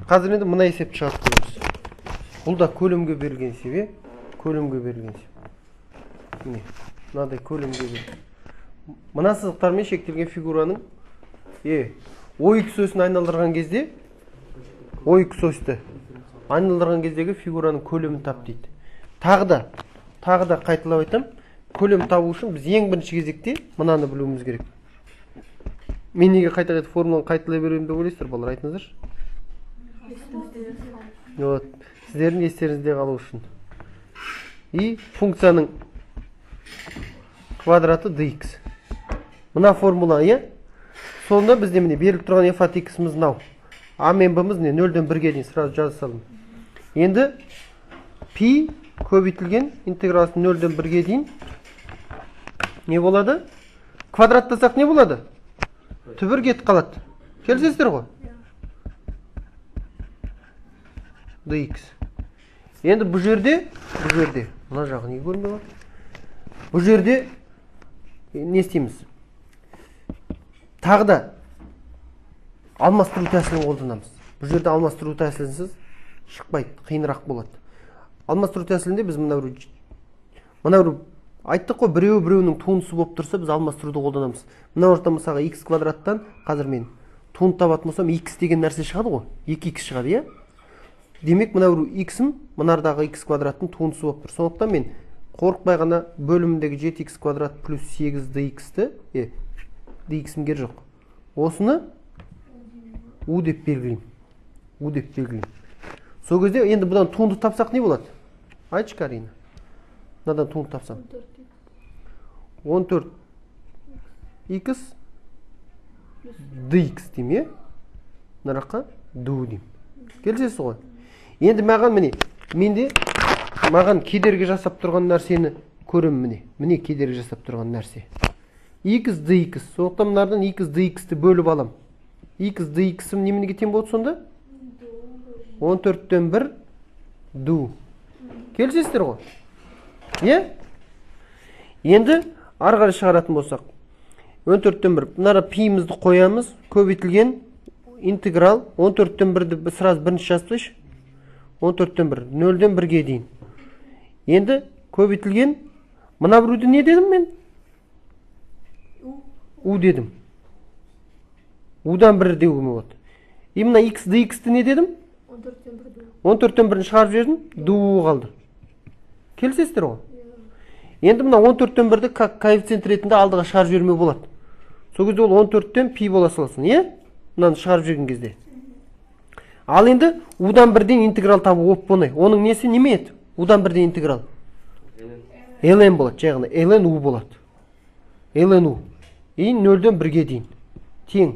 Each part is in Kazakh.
Қазір енді мына есепті шығарып көреміз. Бұл да көлемге берілген есеп, көлемге берілген есеп. Міне, мынадай көлемге берілген. Мына сызықтармен шектелген фигураның OX осыны айналдырған кезде, OX осьті айналдырған кездегі фигураның көлемін тап дейді. Тағы да қайталап айтам, көлем табу үшін біз ең бірінші кезекте мынаны білуіміз керек. Мен неге қайта формуланы қайталай беремін деп ойлайсыздар, балалар, айтыңыздаршы. Вот, сіздердің естеріңізде қалу үшін. И функцияның квадраты dx. Мына формула, сонда бізде міне беріліп тұрған f от x мынау. А мен b-міз не 0-ден 1-ге дейін сразу жаза салдым. Енді пи көбейтілген интегралсын 0-ден 1-ге дейін не болады? Квадраттасақ не болады? Түбір кетіп қалады. Келісесіздер ғой? dx. Енді бұл жерде, мына жағы не көрінбей бар? Бұл жерде не істейміз? Тағы да алмастыру тәсілін қолданамыз. Бұл жерде алмастыру тәсілінсіз шықпайды, қиынырақ болады. Алмастыру тәсілінде біз мына бір айттық қой, біреуінің туындысы болып тұрса, біз алмастыруды қолданамыз. Мына орта мысалға x квадраттан қазір мен туынды табатын болсам, x деген нәрсе шығады ғой, 2x шығады, Демек, мына бір x-ім, мынардағы x квадраттың туындысы болып тұр. Сондықтан мен қорықпай ғана бөліміндегі 7x квадрат плюс 8 dx-ті, dx-ім кер жоқ. Осыны u деп белгілеймін. Сол кезде енді бұдан туынды тапсақ не болады? Айтшы, Карина. Мынадан туынды тапсам. 14x dx дейм, Нараққа ду дейм. Келсесі ғой. Енді маған кедергі жасап тұрған нәрсені көрем міне кедергі жасап тұрған нәрсе. x dx. Сондықтан мынардан x dx-ті бөліп алам. x dx-ім неменеге тең болды сонда? 14-тен 1 ду. Келсесіздер ғой? Енді ары қарай шығаратын болсақ, 14-тен 1, мынара пиімізді қоямыз, көбейтілген интеграл 14-тен 1-ді сразу бірінші жазып 14-тен 1, 0-ден 1-ге дейін. Енді көбейтілген, мына біруді не дедім мен? U дедім. U-дан 1 деуіме болады. И мына x dx-ті не дедім? 14-тен 1-ні шығарып жердім, ду қалды. Келсесіздер ғой? Енді мына 14-тен 1-ді коэффициент ретінде алдыға шығарып жерме болады. Сол кезде ол 14-тен пи бола саласың, мынаны шығарып жерген кезде. Ал енді u-дан 1-ден интеграл табу оп болмай. Оның несі неме еді? U-дан 1-ден интеграл. ln болады, жағына ln u болады. ln u. И 0-ден 1-ге дейін. Тең.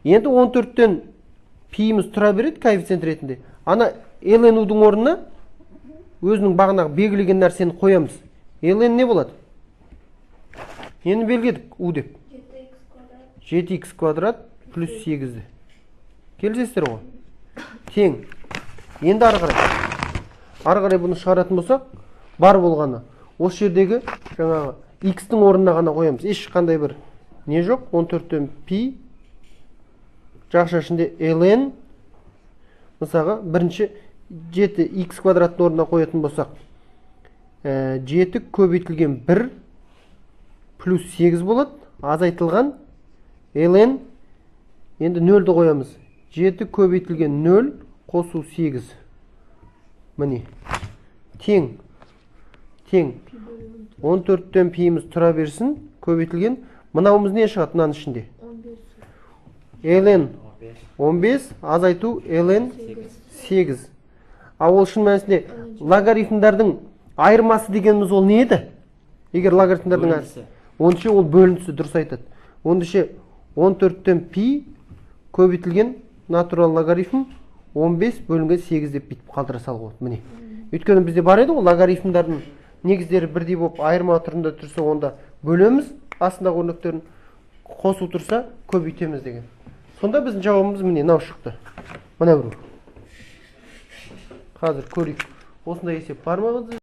Енді 14-тен пиіміз тұра береді коэффициент ретінде. Ана ln u-дің орнына өзінің бағанағы белгілеген нәрсені қоямыз. ln не болады? Енді белгіледік u деп. 7x квадрат плюс 8-ді. Келсесіздер ғой? Тең. Енді ары қарай бұны шығаратын болсақ, бар болғаны. Осы жердегі жаңағы x-тің орнына ғана қоямыз. Ешқандай бір не жоқ? 14-тен пи жақша ішінде ln мысалға бірінші 7x квадраттың орнына қоятын болсақ, 7 көбейтілген 1 плюс 8 болады. Азайтылған ln енді 0-ді қоямыз. 7 көбейтілген 0 қосу 8. Міне. Тең. 14-тен пиіміз тұра берсін. Көбейтілген. Мынауымыз не шығады мынаның ішінде? ln 15, азайту ln 8. Ал ол шын мәнісінде логарифмдардың айырмасы дегеніміз ол не еді? Егер логарифмдардың айырмасы. Онша ол бөлінісі дұрыс айтады. Онша 14-тен пи көбейтілген натурал логарифм 15 бөлінген 8 деп бітіп қалдыра салғы. Міне. Өйткені бізде бар еді ғой, логарифмдардың негіздері бірдей болып айырма түрінде тұрса, онда бөлеміз, астындағы өрнектерін қосу тұрса, көбейтеміз деген. Сонда біздің жауабымыз міне мынау шықты. Мына бір. Қазір көрейік. Осындай есеп бар ма?